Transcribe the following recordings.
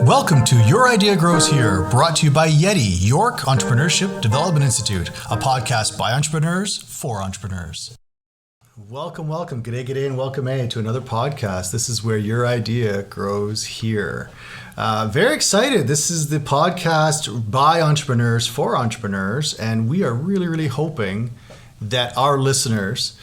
Welcome to Your Idea Grows Here, brought to you by Yeti, York Entrepreneurship Development Institute, a podcast by entrepreneurs for entrepreneurs. Welcome. G'day, and welcome to another podcast. This is where your idea grows here. Very excited. This is the podcast by entrepreneurs for entrepreneurs, and we are really hoping that our listeners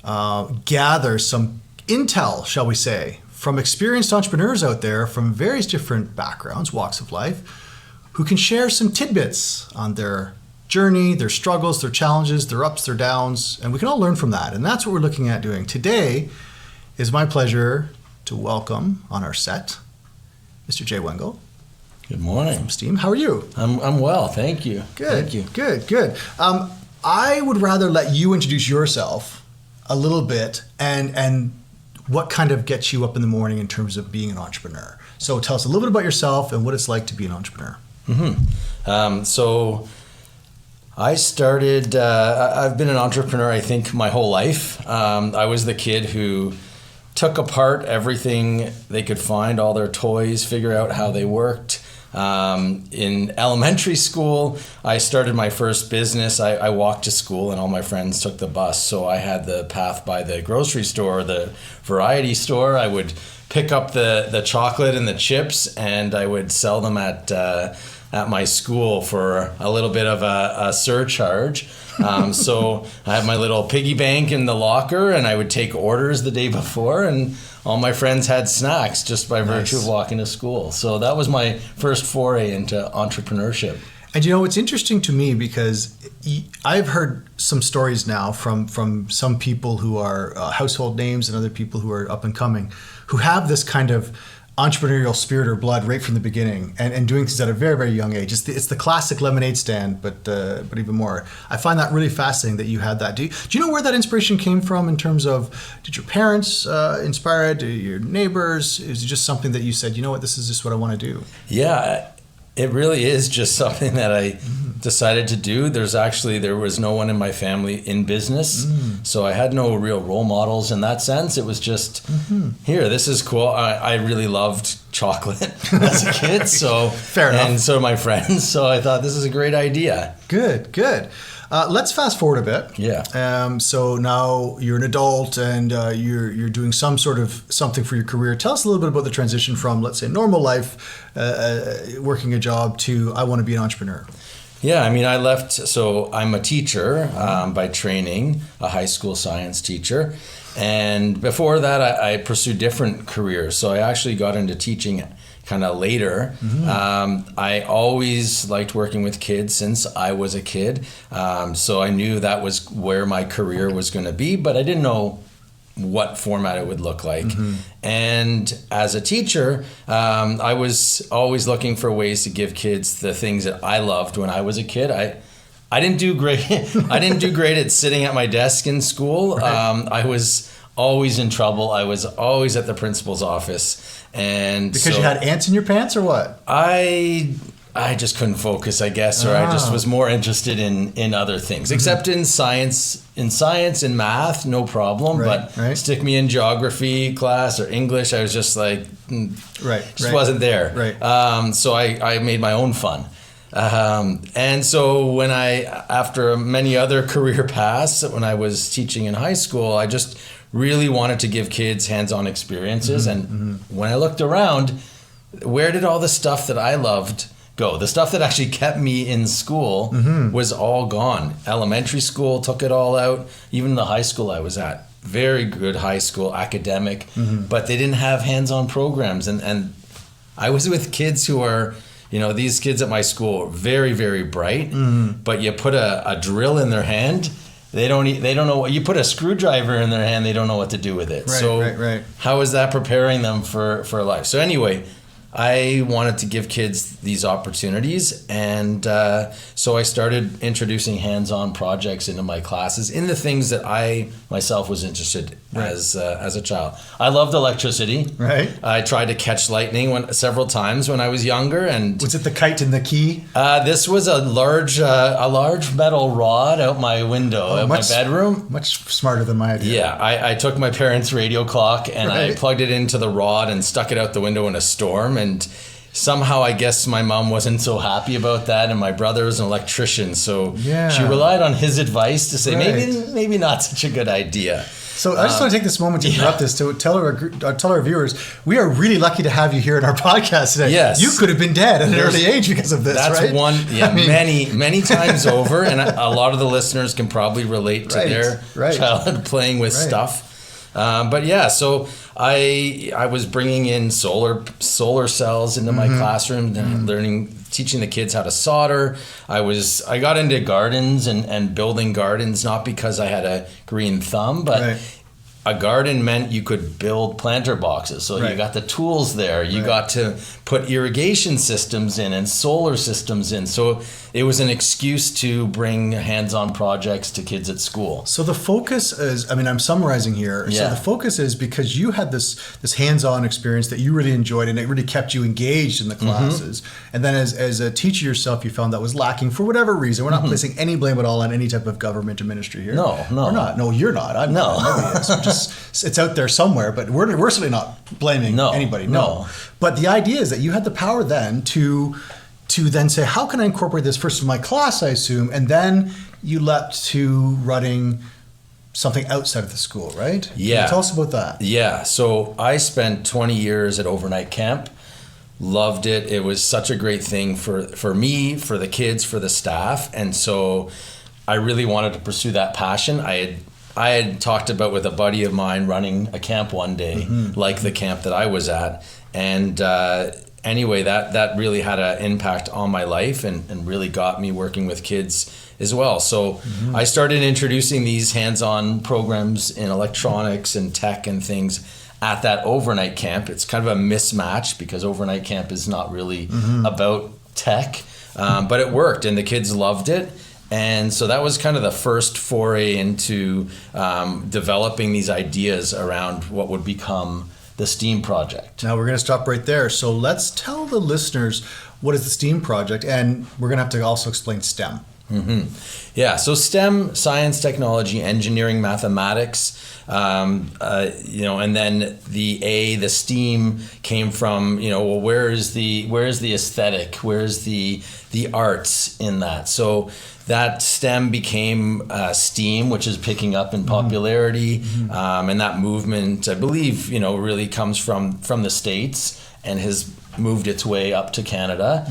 gather some intel, shall we say, from experienced entrepreneurs out there from various different backgrounds, walks of life, who can share some tidbits on their journey, their struggles, their challenges, their ups, their downs, and we can all learn from that. And that's what we're looking at doing. Today is my pleasure to welcome on our set, Mr. Jay Wengle. Good morning. From Steam. How are you? I'm well, thank you. Good. Thank you. Good. I would rather let you introduce yourself a little bit and what kind of gets you up in the morning in terms of being an entrepreneur. So tell us a little bit about yourself and what it's like to be an entrepreneur. So I started, I've been an entrepreneur, I think, my whole life. I was the kid who took apart everything they could find, all their toys, figure out how they worked. In elementary school, I started my first business. I walked to school and all my friends took the bus. So I had the path by the grocery store, the variety store. I would pick up the chocolate and the chips and I would sell them at my school for a little bit of a surcharge. So I had my little piggy bank in the locker and I would take orders the day before and all my friends had snacks just by virtue of walking to school. So that was my first foray into entrepreneurship. And you know, it's interesting to me because I've heard some stories now from some people who are household names and other people who are up and coming who have this kind of entrepreneurial spirit or blood right from the beginning and doing things at a very young age. It's the classic lemonade stand, but even more. I find that really fascinating that you had that. Do you know where that inspiration came from in terms of, did your parents inspire it? Did your neighbors? Is it just something that you said, you know what, this is just what I want to do? Yeah, it really is just something that I decided to do. There was no one in my family in business, so I had no real role models in that sense. It was just, here, this is cool. I really loved chocolate as a kid, so fair enough. And so my friends, so I thought this is a great idea. Good. Let's fast forward a bit. Yeah. So now you're an adult and you're doing some sort of something for your career. Tell us a little bit about the transition from, let's say, normal life, working a job, to I want to be an entrepreneur. Yeah, I mean, I left, so I'm a teacher by training, a high school science teacher. And before that, I pursued different careers. So I actually got into teaching kind of later. I always liked working with kids since I was a kid. So I knew that was where my career was going to be, but I didn't know what format it would look like. And as a teacher, I was always looking for ways to give kids the things that I loved when I was a kid. I didn't do great. I didn't do great at sitting at my desk in school. Right. I was always in trouble. I was always at the principal's office. And because you had ants in your pants or what? I just couldn't focus, I guess, or I just was more interested in other things, except in science. In science and math, no problem. But stick me in geography class or English, I was just like, wasn't there. Right. So I made my own fun. And so when after many other career paths, when I was teaching in high school, I just really wanted to give kids hands-on experiences. And when I looked around, where did all the stuff that I loved go? The stuff that actually kept me in school was all gone. Elementary school took it all out. Even the high school I was at, very good high school, academic, but they didn't have hands-on programs. And I was with kids who are, these kids at my school are very, very bright, but you put a drill in their hand, they don't know what, you put a screwdriver in their hand, they don't know what to do with it. Right. How is that preparing them for life? So anyway, I wanted to give kids these opportunities, and so I started introducing hands-on projects into my classes in the things that I myself was interested as a child. I loved electricity. Right. I tried to catch lightning several times when I was younger. And was it the kite and the key? This was a large metal rod out my window my bedroom. Much smarter than my idea. Yeah, I took my parents' radio clock and I plugged it into the rod and stuck it out the window in a storm and somehow I guess my mom wasn't so happy about that, and my brother was an electrician, so Yeah. she relied on his advice to say Right. maybe not such a good idea. So I just want to take this moment to interrupt this to tell our viewers, we are really lucky to have you here in our podcast today. Yes. You could have been dead at an early age because of this, That's right? one, I mean, many times over, and a lot of the listeners can probably relate to their childhood playing with stuff. But yeah, so I was bringing in solar cells into my classroom, and teaching the kids how to solder. I got into gardens and building gardens, not because I had a green thumb, but a garden meant you could build planter boxes. So you got the tools there. You got to put irrigation systems in and solar systems in. So it was an excuse to bring hands-on projects to kids at school. So the focus is, I mean, I'm summarizing here. Yeah. So the focus is because you had this hands-on experience that you really enjoyed and it really kept you engaged in the classes. And then as a teacher yourself, you found that was lacking for whatever reason. We're not placing any blame at all on any type of government or ministry here. No. We're not. No, you're not. I'm not. Nobody is. We're just, it's out there somewhere, but we're certainly not blaming anybody. No. But the idea is that you had the power then to then say, how can I incorporate this first in my class, I assume, and then you leapt to running something outside of the school, right? Yeah. Tell us about that. Yeah. So I spent 20 years at overnight camp. Loved it. It was such a great thing for me, for the kids, for the staff. And so I really wanted to pursue that passion. I had talked about with a buddy of mine running a camp one day, like the camp that I was at. And anyway, that really had an impact on my life and really got me working with kids as well. So I started introducing these hands-on programs in electronics and tech and things at that overnight camp. It's kind of a mismatch because overnight camp is not really about tech, but it worked and the kids loved it. And so that was kind of the first foray into developing these ideas around what would become the STEAM project. Now we're going to stop right there. So let's tell the listeners what is the STEAM project, and we're going to have to also explain STEM. Yeah, so STEM, science, technology, engineering, mathematics, and then the STEAM came from, well, where's the aesthetic, where's the arts in that? So that STEM became STEAM, which is picking up in popularity, and that movement, I believe, really comes from the States and has moved its way up to Canada.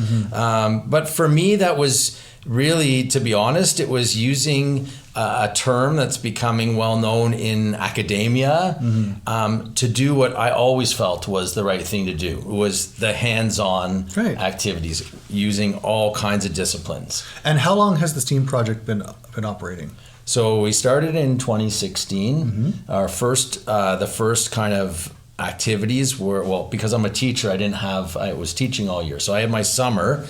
But for me, that was really, to be honest, it was using a term that's becoming well known in academia to do what I always felt was the right thing to do. It was the hands-on activities, using all kinds of disciplines. And how long has the STEAM project been operating? So we started in 2016. Our the first kind of activities were, because I'm a teacher, I was teaching all year. So I had my summer.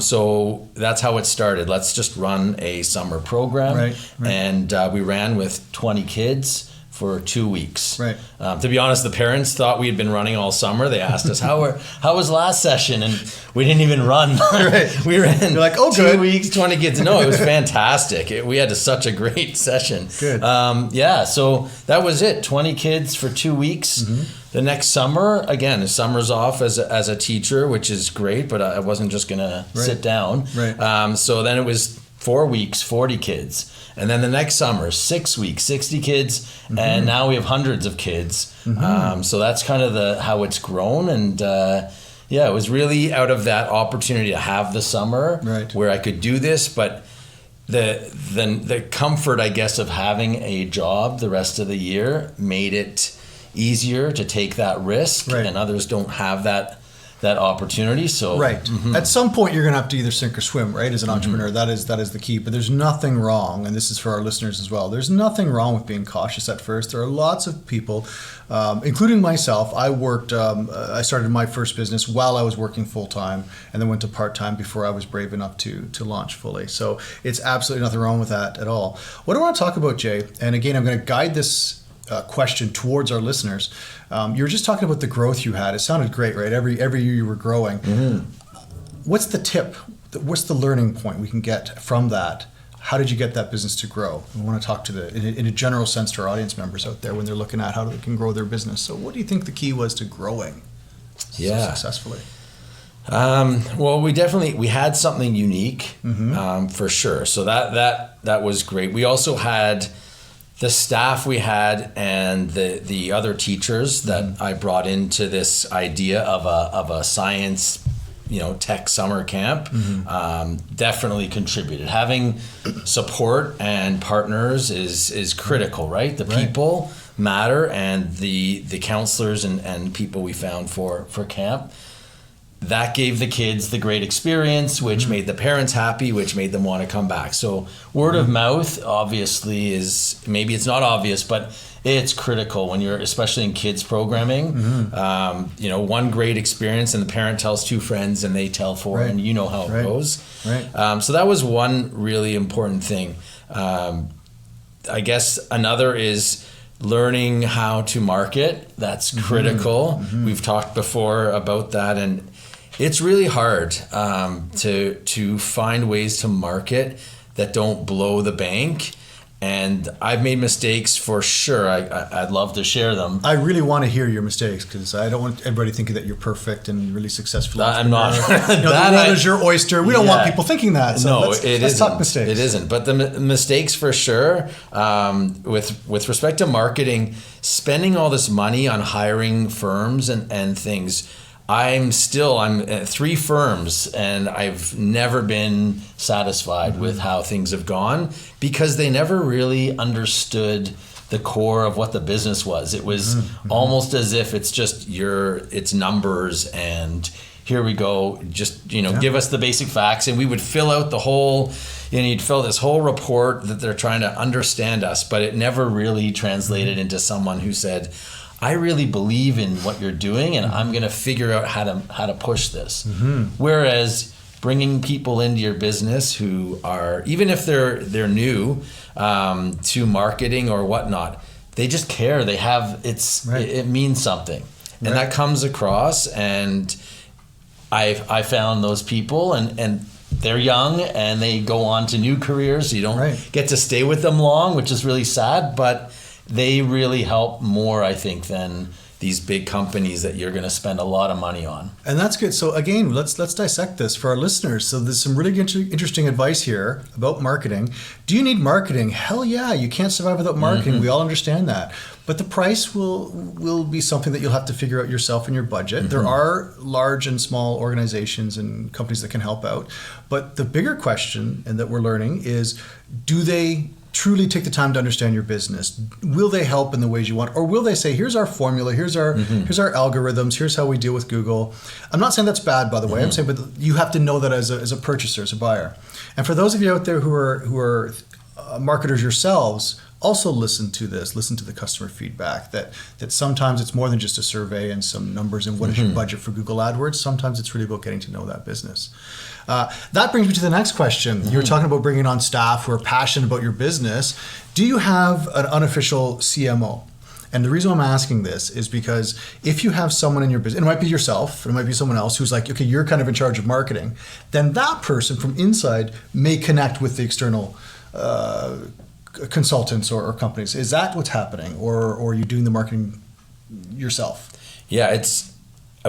So that's how it started. Let's just run a summer program. Right. And we ran with 20 kids for 2 weeks. Right. To be honest, the parents thought we had been running all summer. They asked us, how was last session? And we didn't even run. We ran. You're like, 2 weeks, 20 kids. No, it was fantastic. We had such a great session. Good. So that was it. 20 kids for 2 weeks. The next summer, again, the summer's off as a teacher, which is great, but I wasn't just going to sit down. Right. So then it was 4 weeks, 40 kids. And then the next summer, 6 weeks, 60 kids, and now we have hundreds of kids. So that's kind of how it's grown. And it was really out of that opportunity to have the summer where I could do this, but the comfort, I guess, of having a job the rest of the year made it easier to take that risk, and others don't have that opportunity. So at some point you're going to have to either sink or swim, right? As an entrepreneur, that is the key. But there's nothing wrong, and this is for our listeners as well. There's nothing wrong with being cautious at first. There are lots of people, including myself. I started my first business while I was working full time, and then went to part time before I was brave enough to launch fully. So it's absolutely nothing wrong with that at all. What I want to talk about, Jay, and again, I'm going to guide this question towards our listeners. You were just talking about the growth you had. It sounded great, right? Every year you were growing. What's the tip? What's the learning point we can get from that? How did you get that business to grow? We want to talk to in a general sense to our audience members out there when they're looking at how they can grow their business. So what do you think the key was to growing so successfully? Well, we had something unique, for sure. So that was great. We also had the staff we had and the other teachers that I brought into this idea of a science, tech summer camp, definitely contributed. Having support and partners is critical, right? The people matter, and the counselors and people we found for camp. That gave the kids the great experience, which made the parents happy, which made them want to come back. So word of mouth obviously is, maybe it's not obvious, but it's critical when you're, especially in kids programming. One great experience and the parent tells two friends and they tell four, and you know how it goes. So that was one really important thing. I guess another is learning how to market. That's critical. We've talked before about that, and it's really hard to find ways to market that don't blow the bank. And I've made mistakes for sure. I'd love to share them. I really want to hear your mistakes, because I don't want everybody thinking that you're perfect and really successful. I'm not. The world is your oyster. We don't want people thinking that. So no, let's talk mistakes. It isn't. But the mistakes for sure, with respect to marketing, spending all this money on hiring firms and things. I'm at 3 firms and I've never been satisfied with how things have gone, because they never really understood the core of what the business was. It was almost as if it's just it's numbers and here we go, just give us the basic facts, and we would fill out the whole, you'd fill this whole report that they're trying to understand us, but it never really translated into someone who said, I really believe in what you're doing, and I'm going to figure out how to push this. Whereas bringing people into your business who are, even if they're new to marketing or whatnot, they just care. They have it means something, and that comes across. And I found those people, and they're young and they go on to new careers. So you don't get to stay with them long, which is really sad, but they really help more, I think, than these big companies that you're going to spend a lot of money on. And that's good. So again, let's dissect this for our listeners. So there's some really interesting advice here about marketing. Do you need marketing? Hell yeah, you can't survive without marketing. We all understand that. But the price will be something that you'll have to figure out yourself in your budget. There are large and small organizations and companies that can help out. But the bigger question, and that we're learning, is, do they truly take the time to understand your business? Will they help in the ways you want, or will they say, here's our formula, here's our algorithms, here's how we deal with Google? I'm not saying that's bad, by the way. I'm saying, but you have to know that as a purchaser, as a buyer. And for those of you out there who are marketers yourselves, also listen to the customer feedback, that sometimes it's more than just a survey and some numbers and what is your budget for Google AdWords. Sometimes it's really about getting to know that business. That brings me to the next question. You were talking about bringing on staff who are passionate about your business. Do you have an unofficial CMO? And the reason I'm asking this is because if you have someone in your business, it might be yourself, it might be someone else who's like, okay, you're kind of in charge of marketing, then that person from inside may connect with the external consultants or companies. Is that what's happening, or are you doing the marketing yourself? Yeah,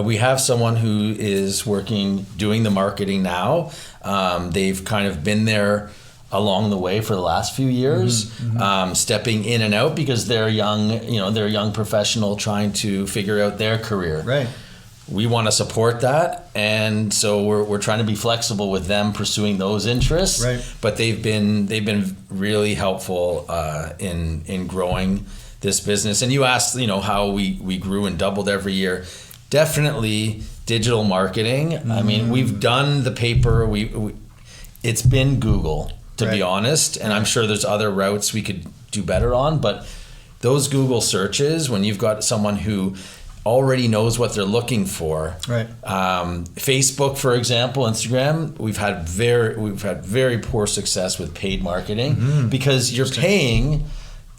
we have someone who is doing the marketing now. They've kind of been there along the way for the last few years, stepping in and out because they're young. They're a young professional trying to figure out their career. Right. We want to support that, and so we're trying to be flexible with them pursuing those interests. Right. But they've been really helpful in growing this business. And you asked, how we grew and doubled every year. Definitely digital marketing. I mean, we've done the paper. It's been Google, to be honest, and I'm sure there's other routes we could do better on. But those Google searches, when you've got someone who already knows what they're looking for. Right. Facebook, for example, Instagram, we've had very poor success with paid marketing because you're paying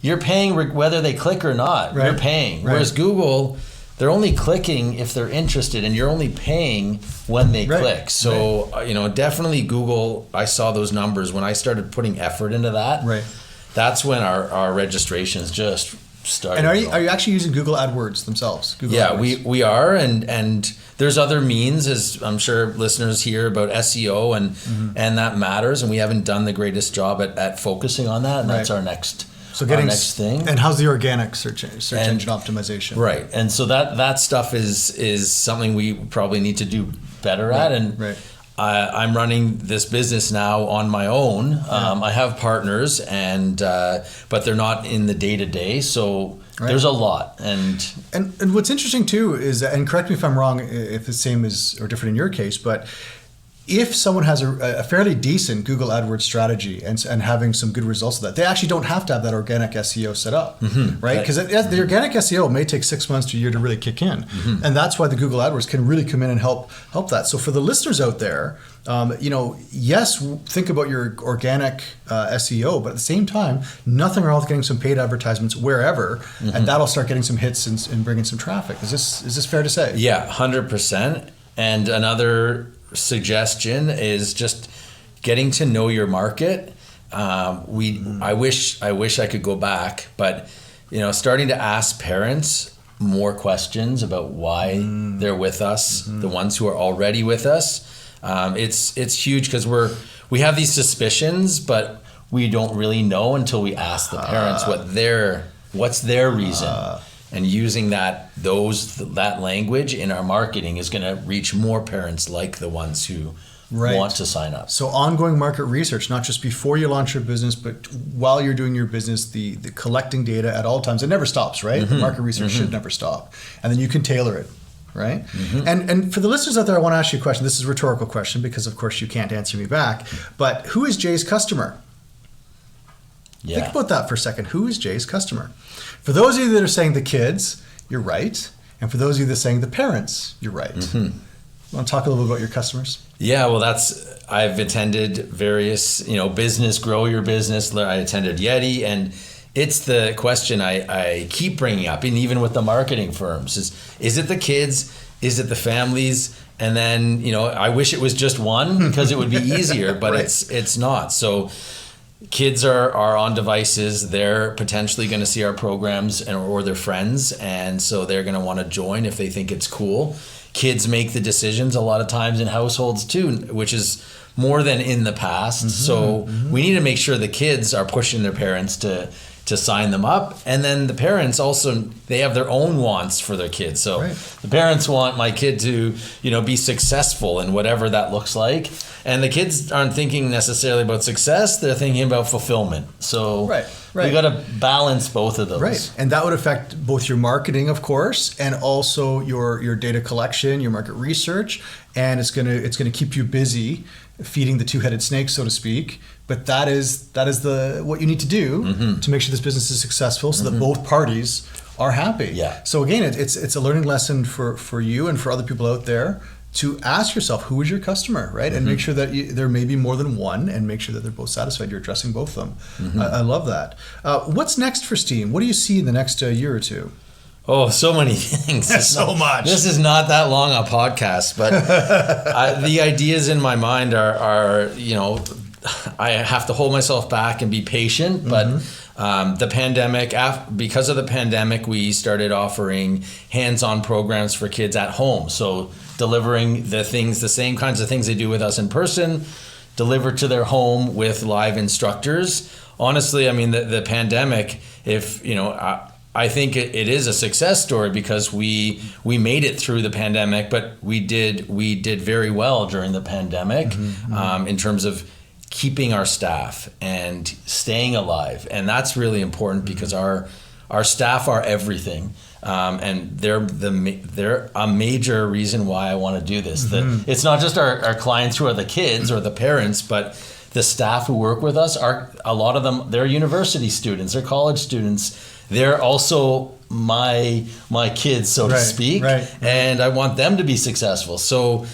whether they click or not. Right. You're paying. Right. Whereas Google, they're only clicking if they're interested, and you're only paying when they click. So, definitely Google, I saw those numbers when I started putting effort into that. Right. That's when our registrations just started. And are going. you actually using Google AdWords themselves? Google Yeah, AdWords. we are, and there's other means, as I'm sure listeners hear about SEO, and that matters, and we haven't done the greatest job at focusing on that, and that's our next next thing. And how's the organic search engine optimization? Right, and so that stuff is something we probably need to do better at, and I'm running this business now on my own. I have partners, and but they're not in the day to day, so. Right. There's a lot, and what's interesting too is, and correct me if I'm wrong, if the same is or different in your case, but if someone has a fairly decent Google AdWords strategy and having some good results of that, they actually don't have to have that organic SEO set up, right? Because the organic SEO may take 6 months to a year to really kick in, and that's why the Google AdWords can really come in and help that. So for the listeners out there, yes, think about your organic SEO, but at the same time, nothing wrong with getting some paid advertisements wherever, and that'll start getting some hits and bringing some traffic. Is this fair to say? Yeah, 100%. And another suggestion is just getting to know your market. I wish I could go back, but starting to ask parents more questions about why they're with us, the ones who are already with us. It's huge because we have these suspicions, but we don't really know until we ask the parents what's their reason. And using that language in our marketing is going to reach more parents like the ones who want to sign up. So ongoing market research, not just before you launch your business, but while you're doing your business, the collecting data at all times. It never stops, right? The market research should never stop. And then you can tailor it, right? And for the listeners out there, I want to ask you a question. This is a rhetorical question because, of course, you can't answer me back. But who is Jay's customer? Yeah. Think about that for a second. Who is Jay's customer? For those of you that are saying the kids, you're right. And for those of you that are saying the parents, you're right. Want to talk a little bit about your customers? Yeah, well, I've attended various, business, grow your business. I attended Yeti, and it's the question I keep bringing up, and even with the marketing firms, is it the kids? Is it the families? And then, I wish it was just one because it would be easier, but it's not. So kids are on devices. They're potentially going to see our programs or their friends, and so they're going to want to join if they think it's cool. Kids make the decisions a lot of times in households too, which is more than in the past. So we need to make sure the kids are pushing their parents to sign them up, and then the parents also, they have their own wants for their kids. So the parents want my kid to be successful in whatever that looks like, and the kids aren't thinking necessarily about success, they're thinking about fulfillment. So we got to balance both of those, and that would affect both your marketing, of course, and also your data collection, your market research, and it's gonna keep you busy feeding the two-headed snake, so to speak. But that is what you need to do to make sure this business is successful, so that both parties are happy. Yeah. So again, it's a learning lesson for you and for other people out there to ask yourself, who is your customer, right? And make sure that there may be more than one, and make sure that they're both satisfied. You're addressing both of them. I love that. What's next for Steam? What do you see in the next year or two? Oh, so many things. Much. This is not that long a podcast, but the ideas in my mind are I have to hold myself back and be patient, but the pandemic, because of the pandemic, we started offering hands-on programs for kids at home. So delivering the same kinds of things they do with us in person, delivered to their home with live instructors. Honestly, I mean, the pandemic, I think it is a success story because we made it through the pandemic, but we did very well during the pandemic in terms of keeping our staff and staying alive, and that's really important because our staff are everything, and they're a major reason why I want to do this. It's not just our clients who are the kids or the parents, but the staff who work with us are, a lot of them, they're university students, they're college students. They're also my kids, so to speak, and I want them to be successful. So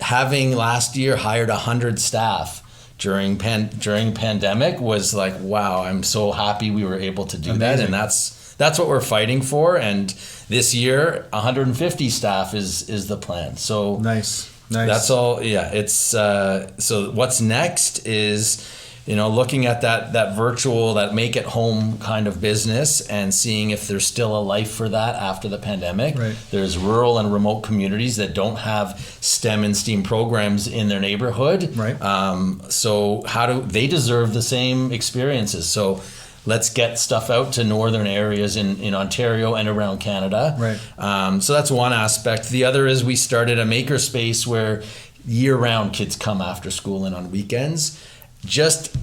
having last year hired 100 staff during pandemic was like, wow, I'm so happy we were able to do that, and that's what we're fighting for. And this year, 150 staff is the plan. So nice. That's all. Yeah, it's so what's next is looking at that virtual, that make it home kind of business and seeing if there's still a life for that after the pandemic. Right. There's rural and remote communities that don't have STEM and STEAM programs in their neighborhood. Right. So they deserve the same experiences. So let's get stuff out to northern areas in Ontario and around Canada. Right. So that's one aspect. The other is we started a makerspace where year-round kids come after school and on weekends.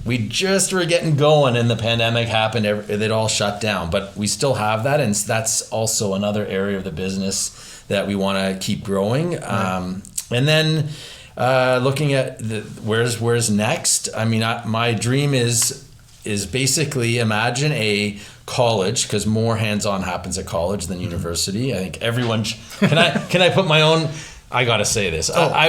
We just were getting going and the pandemic happened. It all shut down, but we still have that, and that's also another area of the business that we want to keep growing. Right. And then looking at where's next. I mean, my dream is basically imagine a college, because more hands-on happens at college than university. I think everyone can I put my own. I gotta say this. I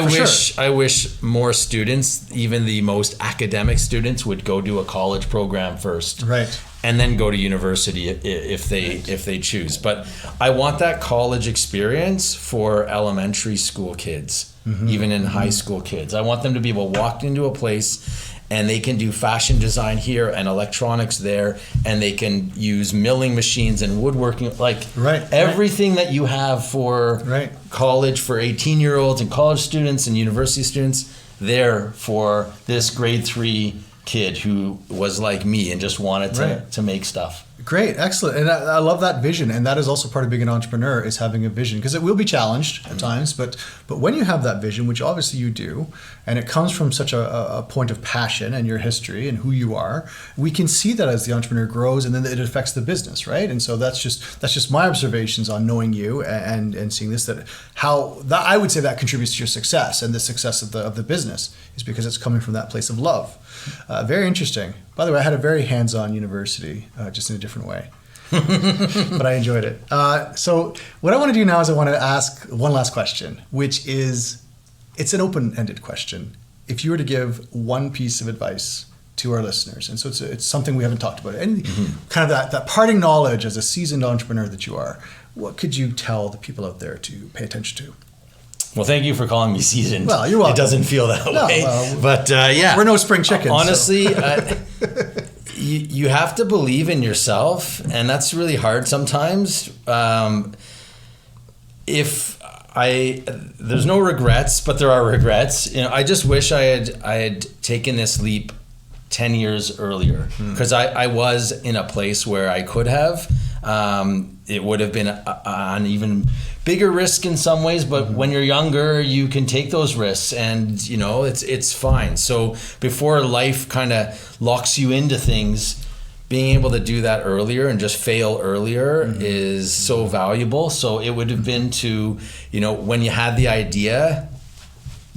wish more students, even the most academic students, would go do a college program first, right, and then go to university if they choose. But I want that college experience for elementary school kids, even in high school kids. I want them to be able to walk into a place and they can do fashion design here and electronics there, and they can use milling machines and woodworking, everything that you have for college for 18-year-olds and college students and university students, there for this grade 3 kid who was like me and just wanted to make stuff. Great, excellent. And I love that vision. And that is also part of being an entrepreneur, is having a vision, because it will be challenged at times. But when you have that vision, which obviously you do, and it comes from such a point of passion and your history and who you are, we can see that as the entrepreneur grows, and then it affects the business, right? And so that's just my observations on knowing you and seeing this, that I would say that contributes to your success and the success of the business is because it's coming from that place of love. Very interesting. By the way, I had a very hands-on university, just in a different way, but I enjoyed it. So what I want to do now is I want to ask one last question, which is, it's an open-ended question. If you were to give one piece of advice to our listeners, and so it's something we haven't talked about, and kind of that parting knowledge as a seasoned entrepreneur that you are, what could you tell the people out there to pay attention to? Well, thank you for calling me seasoned. Well, you're welcome. It doesn't feel that way. Well, but yeah. We're no spring chickens. Honestly, you have to believe in yourself, and that's really hard sometimes. There's no regrets, but there are regrets. I just wish I had taken this leap 10 years earlier, because I was in a place where I could have. It would have been an even bigger risk in some ways, but when you're younger, you can take those risks, and it's fine. So before life kind of locks you into things, being able to do that earlier and just fail earlier is so valuable. So it would have been to, when you had the idea,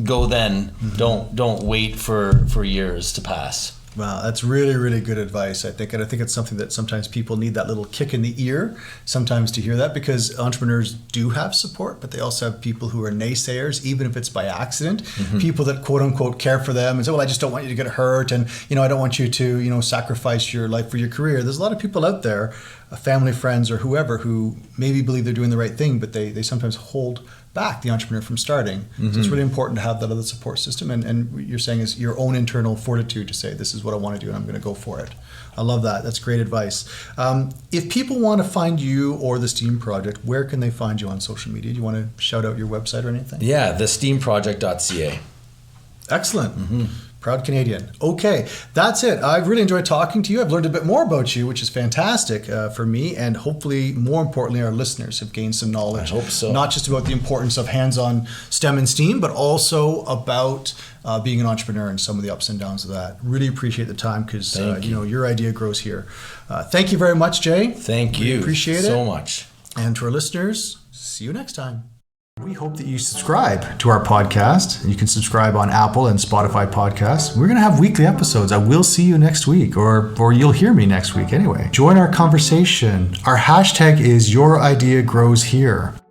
go then. Don't wait for years to pass. Wow, that's really, really good advice, I think. And I think it's something that sometimes people need, that little kick in the ear sometimes to hear that, because entrepreneurs do have support, but they also have people who are naysayers, even if it's by accident, people that quote unquote care for them and say, well, I just don't want you to get hurt. And, I don't want you to, sacrifice your life for your career. There's a lot of people out there, family, friends, or whoever, who maybe believe they're doing the right thing, but they sometimes hold back the entrepreneur from starting. So it's really important to have that other support system, and what you're saying is your own internal fortitude to say, this is what I want to do and I'm going to go for it. I love that. That's great advice. If people want to find you or the STEAM Project, where can they find you on social media? Do you want to shout out your website or anything? Yeah, thesteamproject.ca. Excellent. Proud Canadian. Okay, that's it. I've really enjoyed talking to you. I've learned a bit more about you, which is fantastic for me, and hopefully, more importantly, our listeners have gained some knowledge. I hope so. Not just about the importance of hands-on STEM and STEAM, but also about being an entrepreneur and some of the ups and downs of that. Really appreciate the time, because your idea grows here. Thank you very much, Jay. Thank you. Appreciate it so much. And to our listeners, see you next time. We hope that you subscribe to our podcast. You can subscribe on Apple and Spotify podcasts. We're going to have weekly episodes. I will see you next week, or you'll hear me next week anyway. Join our conversation. Our hashtag is YourIdeaGrowsHere.